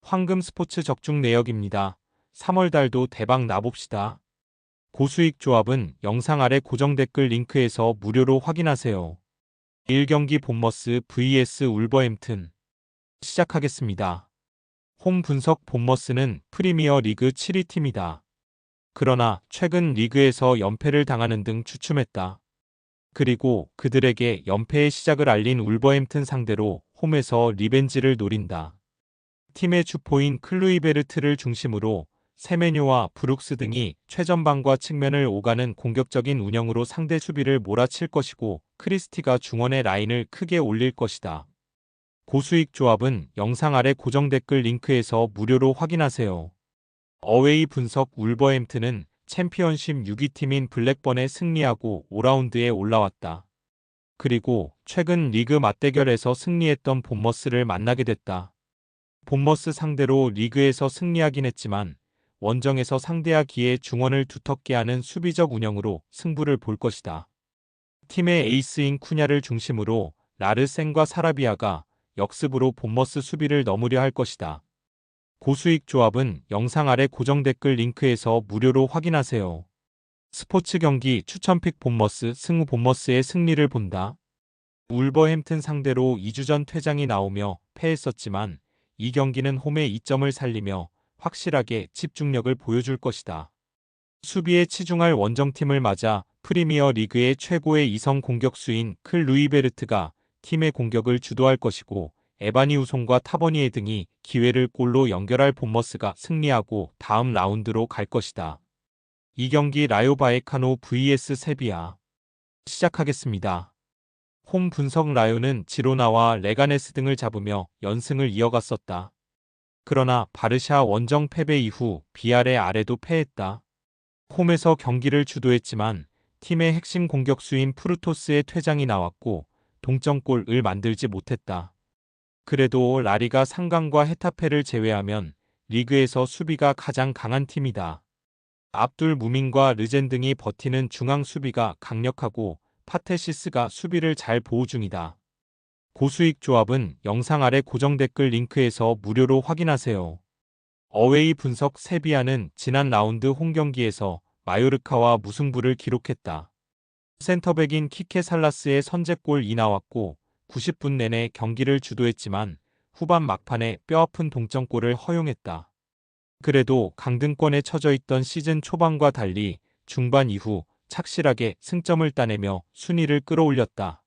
황금 스포츠 적중 내역입니다. 3월 달도 대박 나봅시다. 고수익 조합은 영상 아래 고정 댓글 링크에서 무료로 확인하세요. 1경기 본머스 vs 울버햄튼 시작하겠습니다. 홈 분석 본머스는 프리미어 리그 7위 팀이다. 그러나 최근 리그에서 연패를 당하는 등 주춤했다. 그리고 그들에게 연패의 시작을 알린 울버햄튼 상대로 홈에서 리벤지를 노린다. 팀의 주포인 클루이베르트를 중심으로 세메뇨와 브룩스 등이 최전방과 측면을 오가는 공격적인 운영으로 상대 수비를 몰아칠 것이고 크리스티가 중원의 라인을 크게 올릴 것이다. 고수익 조합은 영상 아래 고정 댓글 링크에서 무료로 확인하세요. 어웨이 분석 울버햄튼은 챔피언십 6위 팀인 블랙번에 승리하고 5라운드에 올라왔다. 그리고 최근 리그 맞대결에서 승리했던 본머스를 만나게 됐다. 본머스 상대로 리그에서 승리하긴 했지만 원정에서 상대하기에 중원을 두텁게 하는 수비적 운영으로 승부를 볼 것이다. 팀의 에이스인 쿠냐를 중심으로 라르센과 사라비아가 역습으로 본머스 수비를 넘으려 할 것이다. 고수익 조합은 영상 아래 고정 댓글 링크에서 무료로 확인하세요. 스포츠 경기 추천픽 본머스 승우 본머스의 승리를 본다. 울버햄튼 상대로 2주 전 퇴장이 나오며 패했었지만 이 경기는 홈의 이점을 살리며 확실하게 집중력을 보여줄 것이다. 수비에 치중할 원정팀을 맞아 프리미어 리그의 최고의 이성 공격수인 클루이베르트가 팀의 공격을 주도할 것이고 에바니 우송과 타버니에 등이 기회를 골로 연결할 본머스가 승리하고 다음 라운드로 갈 것이다. 이 경기 라요 바에카노 vs 세비야 시작하겠습니다. 홈 분석 라요는 지로나와 레가네스 등을 잡으며 연승을 이어갔었다. 그러나 바르샤 원정 패배 이후 비아레 아래도 패했다. 홈에서 경기를 주도했지만 팀의 핵심 공격수인 프루토스의 퇴장이 나왔고 동점골을 만들지 못했다. 그래도 라리가 상강과 헤타페를 제외하면 리그에서 수비가 가장 강한 팀이다. 압둘 무민과 르젠 등이 버티는 중앙 수비가 강력하고 파테시스가 수비를 잘 보호 중이다. 고수익 조합은 영상 아래 고정 댓글 링크에서 무료로 확인하세요. 어웨이 분석 세비야는 지난 라운드 홈경기에서 마요르카와 무승부를 기록했다. 센터백인 키케 살라스의 선제골이 나왔고 90분 내내 경기를 주도했지만 후반 막판에 뼈아픈 동점골을 허용했다. 그래도 강등권에 처져 있던 시즌 초반과 달리 중반 이후 착실하게 승점을 따내며 순위를 끌어올렸다.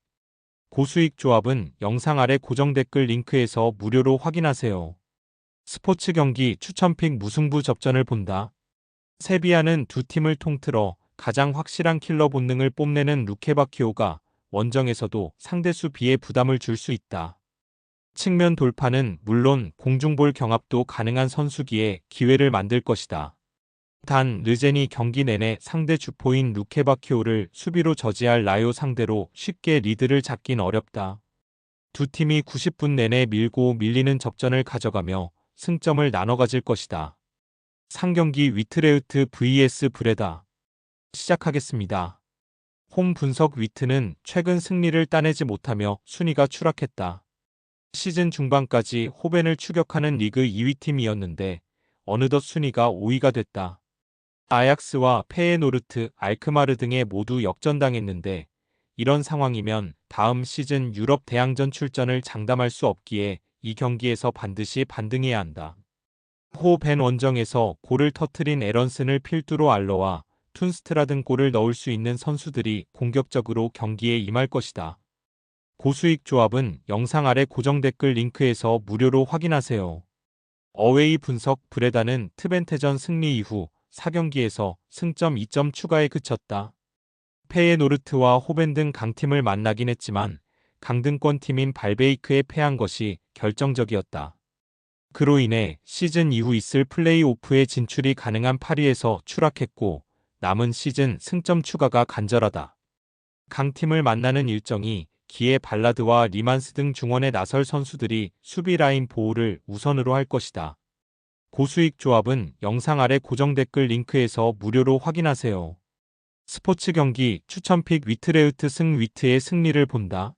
고수익 조합은 영상 아래 고정 댓글 링크에서 무료로 확인하세요. 스포츠 경기 추천픽 무승부 접전을 본다. 세비야는 두 팀을 통틀어 가장 확실한 킬러 본능을 뽐내는 루케바키오가 원정에서도 상대 수비에 부담을 줄 수 있다. 측면 돌파는 물론 공중볼 경합도 가능한 선수기에 기회를 만들 것이다. 단 르젠이 경기 내내 상대 주포인 루케바키오를 수비로 저지할 라요 상대로 쉽게 리드를 잡긴 어렵다. 두 팀이 90분 내내 밀고 밀리는 접전을 가져가며 승점을 나눠 가질 것이다. 상경기 위트레흐트 vs 브레다 시작하겠습니다. 홈 분석 위트는 최근 승리를 따내지 못하며 순위가 추락했다. 시즌 중반까지 호벤을 추격하는 리그 2위 팀이었는데 어느덧 순위가 5위가 됐다. 아약스와 페에노르트, 알크마르 등에 모두 역전당했는데 이런 상황이면 다음 시즌 유럽 대항전 출전을 장담할 수 없기에 이 경기에서 반드시 반등해야 한다. 호벤 원정에서 골을 터뜨린 에런슨을 필두로 알러와 툰스트라 등 골을 넣을 수 있는 선수들이 공격적으로 경기에 임할 것이다. 고수익 조합은 영상 아래 고정 댓글 링크에서 무료로 확인하세요. 어웨이 분석 브레다는 트벤테전 승리 이후 4경기에서 승점 2점 추가에 그쳤다. 페예노르트와 호벤 등 강팀을 만나긴 했지만 강등권 팀인 발베이크에 패한 것이 결정적이었다. 그로 인해 시즌 이후 있을 플레이오프에 진출이 가능한 8위에서 추락했고 남은 시즌 승점 추가가 간절하다. 강팀을 만나는 일정이 기에 발라드와 리만스 등 중원에 나설 선수들이 수비 라인 보호를 우선으로 할 것이다. 고수익 조합은 영상 아래 고정 댓글 링크에서 무료로 확인하세요. 스포츠 경기 추천픽 위트레흐트 승 위트의 승리를 본다.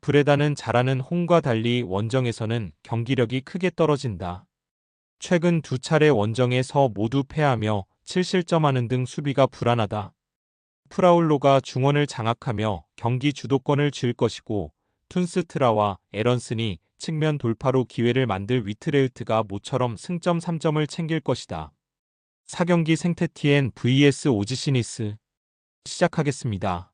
브레다는 잘하는 홈과 달리 원정에서는 경기력이 크게 떨어진다. 최근 두 차례 원정에서 모두 패하며 7실점하는 등 수비가 불안하다. 프라울로가 중원을 장악하며 경기 주도권을 쥘 것이고 툰스트라와 에런슨이 측면 돌파로 기회를 만들 위트레흐트가 모처럼 승점 3점을 챙길 것이다. 4경기 생테티엔 vs 오지시니스 시작하겠습니다.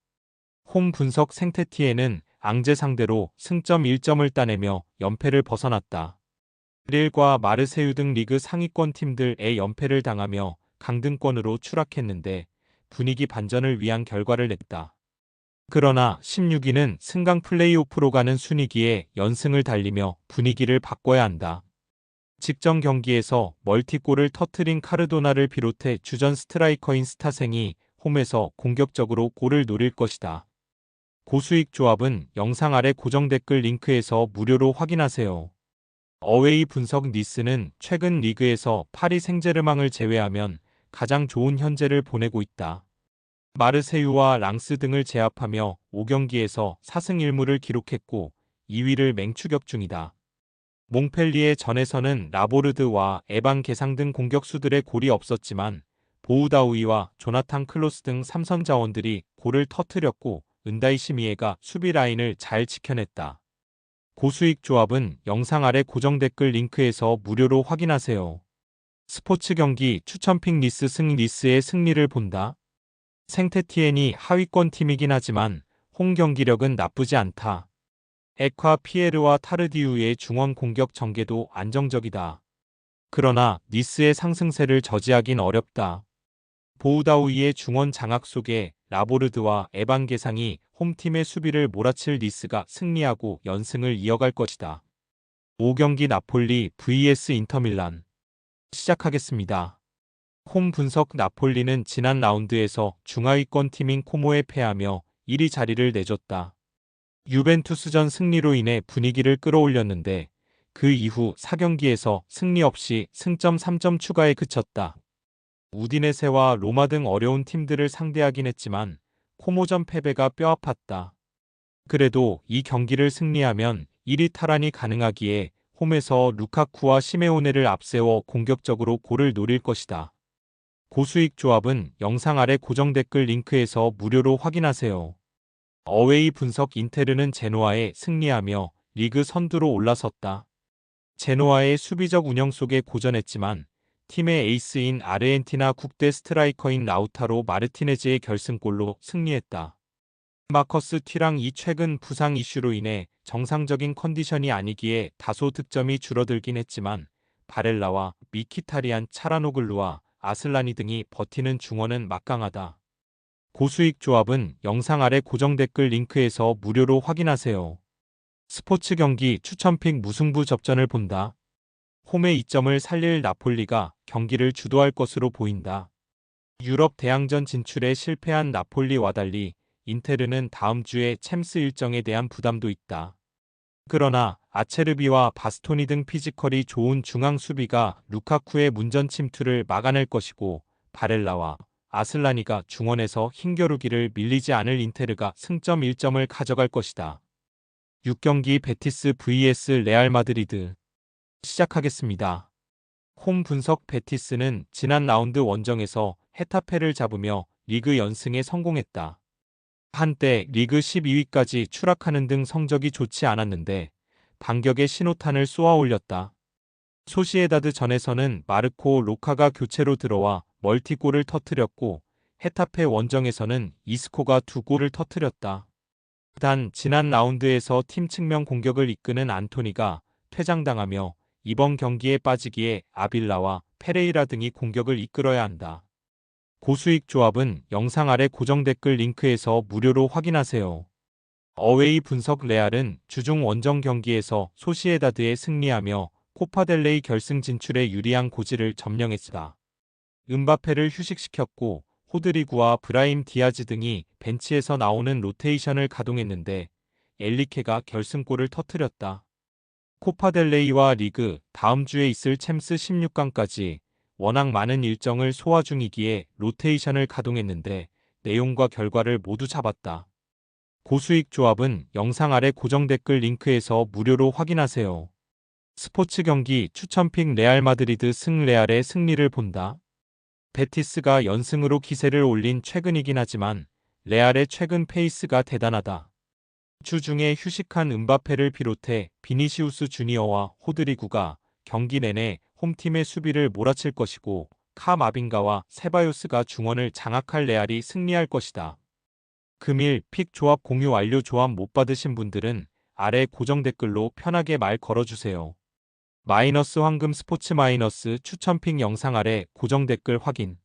홈 분석 생테티엔은 앙제 상대로 승점 1점을 따내며 연패를 벗어났다. 릴과 마르세유 등 리그 상위권 팀들의 연패를 당하며 강등권으로 추락했는데 분위기 반전을 위한 결과를 냈다. 그러나 16위는 승강 플레이오프로 가는 순위기에 연승을 달리며 분위기를 바꿔야 한다. 직전 경기에서 멀티골을 터트린 카르도나를 비롯해 주전 스트라이커인 스타생이 홈에서 공격적으로 골을 노릴 것이다. 고수익 조합은 영상 아래 고정 댓글 링크에서 무료로 확인하세요. 어웨이 분석 니스는 최근 리그에서 파리 생제르맹을 제외하면 가장 좋은 현재를 보내고 있다. 마르세유와 랑스 등을 제압하며 5경기에서 4승 1무를 기록했고 2위를 맹추격 중이다. 몽펠리에 전에서는 라보르드와 에반 게상 등 공격수들의 골이 없었지만 보우다우이와 조나탄 클로스 등 삼선 자원들이 골을 터뜨렸고 은다이시미에가 수비 라인을 잘 지켜냈다. 고수익 조합은 영상 아래 고정 댓글 링크에서 무료로 확인하세요. 스포츠 경기 추천픽 니스 승 니스의 승리를 본다. 생테티엔이 하위권 팀이긴 하지만 홈 경기력은 나쁘지 않다. 에콰 피에르와 타르디우의 중원 공격 전개도 안정적이다. 그러나 니스의 상승세를 저지하긴 어렵다. 보우다우이의 중원 장악 속에 라보르드와 에반 게상이 홈팀의 수비를 몰아칠 니스가 승리하고 연승을 이어갈 것이다. 5경기 나폴리 vs 인터밀란 시작하겠습니다. 홈 분석 나폴리는 지난 라운드에서 중하위권 팀인 코모에 패하며 1위 자리를 내줬다. 유벤투스전 승리로 인해 분위기를 끌어올렸는데 그 이후 4경기에서 승리 없이 승점 3점 추가에 그쳤다. 우디네세와 로마 등 어려운 팀들을 상대하긴 했지만 코모전 패배가 뼈아팠다. 그래도 이 경기를 승리하면 1위 탈환이 가능하기에 홈에서 루카쿠와 시메오네를 앞세워 공격적으로 골을 노릴 것이다. 고수익 조합은 영상 아래 고정 댓글 링크에서 무료로 확인하세요. 어웨이 분석 인테르는 제노아에 승리하며 리그 선두로 올라섰다. 제노아의 수비적 운영 속에 고전했지만 팀의 에이스인 아르헨티나 국대 스트라이커인 라우타로 마르티네즈의 결승골로 승리했다. 마커스 튀랑이 최근 부상 이슈로 인해 정상적인 컨디션이 아니기에 다소 득점이 줄어들긴 했지만 바렐라와 미키타리안 차라노글루와 아슬라니 등이 버티는 중원은 막강하다. 고수익 조합은 영상 아래 고정 댓글 링크에서 무료로 확인하세요. 스포츠 경기 추천픽 무승부 접전을 본다. 홈의 이점을 살릴 나폴리가 경기를 주도할 것으로 보인다. 유럽 대항전 진출에 실패한 나폴리와 달리 인테르는 다음 주에 챔스 일정에 대한 부담도 있다. 그러나 아체르비와 바스토니 등 피지컬이 좋은 중앙 수비가 루카쿠의 문전 침투를 막아낼 것이고 바렐라와 아슬라니가 중원에서 힘겨루기를 밀리지 않을 인테르가 승점 1점을 가져갈 것이다. 6경기 베티스 vs 레알 마드리드 시작하겠습니다. 홈 분석 베티스는 지난 라운드 원정에서 헤타페를 잡으며 리그 연승에 성공했다. 한때 리그 12위까지 추락하는 등 성적이 좋지 않았는데 반격의 신호탄을 쏘아 올렸다. 소시에다드 전에서는 마르코 로카가 교체로 들어와 멀티골을 터뜨렸고 헤타페 원정에서는 이스코가 2골을 터뜨렸다. 단 지난 라운드에서 팀 측면 공격을 이끄는 안토니가 퇴장당하며 이번 경기에 빠지기에 아빌라와 페레이라 등이 공격을 이끌어야 한다. 고수익 조합은 영상 아래 고정 댓글 링크에서 무료로 확인하세요. 어웨이 분석 레알은 주중 원정 경기에서 소시에다드에 승리하며 코파델레이 결승 진출에 유리한 고지를 점령했다. 음바페를 휴식시켰고 호드리구와 브라임 디아즈 등이 벤치에서 나오는 로테이션을 가동했는데 엘리케가 결승골을 터뜨렸다. 코파델레이와 리그, 다음 주에 있을 챔스 16강까지 워낙 많은 일정을 소화 중이기에 로테이션을 가동했는데 내용과 결과를 모두 잡았다. 고수익 조합은 영상 아래 고정 댓글 링크에서 무료로 확인하세요. 스포츠 경기 추천픽 레알 마드리드 승 레알의 승리를 본다. 베티스가 연승으로 기세를 올린 최근이긴 하지만 레알의 최근 페이스가 대단하다. 주 중에 휴식한 음바페를 비롯해 비니시우스 주니어와 호드리구가 경기 내내 홈팀의 수비를 몰아칠 것이고 카마빈가와 세바요스가 중원을 장악할 레알이 승리할 것이다. 금일 픽 조합 공유 완료. 조합 못 받으신 분들은 아래 고정 댓글로 편하게 말 걸어주세요. 마이너스 황금 스포츠 마이너스 추천픽 영상 아래 고정 댓글 확인.